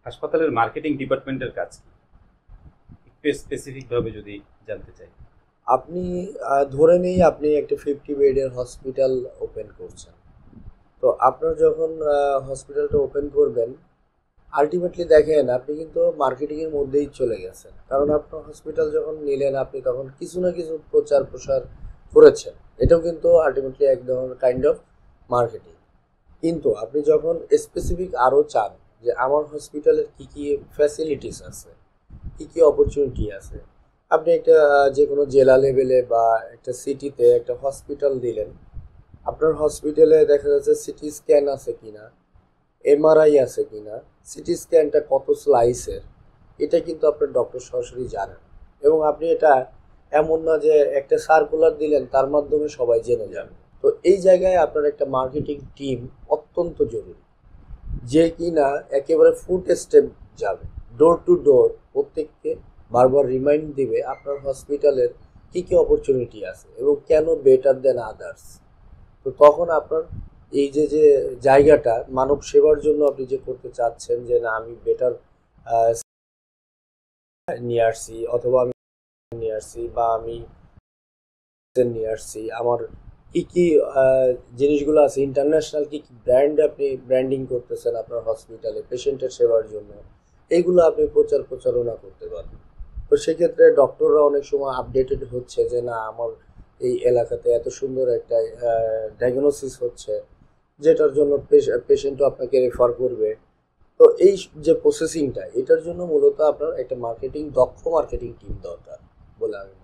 হাসপাতালের মার্কেটিং ডিপার্টমেন্টের কাজ কি? একটু স্পেসিফিক ভাবে যদি জানতে চাই। আপনি ধরে নেই আপনি একটা 50 বেডের হসপিটাল ওপেন করছেন। তো আপনার যখন হসপিটালটা ওপেন করবেন, আল্টিমেটলি দেখেন আপনি কিন্তু মার্কেটিংয়ের মধ্যেই চলে গেছেন। কারণ আপনার হসপিটাল যখন নিলেন আপনি তখন কিছু না কিছু প্রচার প্রসার করেছেন। এটাও কিন্তু আল্টিমেটলি এক ধরনের কাইন্ড অফ মার্কেটিং। কিন্তু আপনি যখন স্পেসিফিক আরও চান যে আমার হসপিটালের কী কী ফ্যাসিলিটিস আছে, কী কী অপরচুনিটি আছে, আপনি একটা যে কোনো জেলা লেভেলে বা একটা সিটিতে একটা হসপিটাল দিলেন। আপনার হসপিটালে দেখা যাচ্ছে সিটি স্ক্যান আছে কিনা, এমআরআই আছে কিনা, সিটি স্ক্যানটা কত স্লাইসের, এটা কিন্তু আপনার ডক্টর সরাসরি জানেন। এবং আপনি এটা এমন না যে একটা সার্কুলার দিলেন তার মাধ্যমে সবাই জেনে যাবে। তো এই জায়গায় আপনার একটা মার্কেটিং টিম অত্যন্ত জরুরি, যে কিনা একেবারে ফুট স্টেপ যাবে, ডোর টু ডোর প্রত্যেককে বারবার রিমাইন্ড দিবে আপনার হসপিটালের কী কী অপরচুনিটি আছে এবং কেন বেটার দেন আদার্স। তো তখন আপনার এই যে যে জায়গাটা মানব সেবার জন্য আপনি যে করতে চাচ্ছেন যে না আমি বেটার নিয়ে আসছি, অথবা আমি নিয়ে আসছি, বা আমি নিয়ে আসছি, আমার কি কি জিনিসগুলো আছে, ইন্টারন্যাশনাল কি কি ব্র্যান্ড আপনি ব্র্যান্ডিং করতেছেন আপনার হসপিটালে পেশেন্টের সেবার জন্য, এইগুলো আপনি প্রচারণা করতে পারবেন। তো সেক্ষেত্রে ডক্টররা অনেক সময় আপডেটেড হচ্ছে যে না আমার এই এলাকাতে এত সুন্দর একটা ডায়াগনোসিস হচ্ছে, যেটার জন্য পেশেন্টও আপনাকে রেফার করবে। তো এই যে প্রসেসিংটা, এটার জন্য মূলত আপনার একটা দক্ষ মার্কেটিং টিম দরকার বলে আমি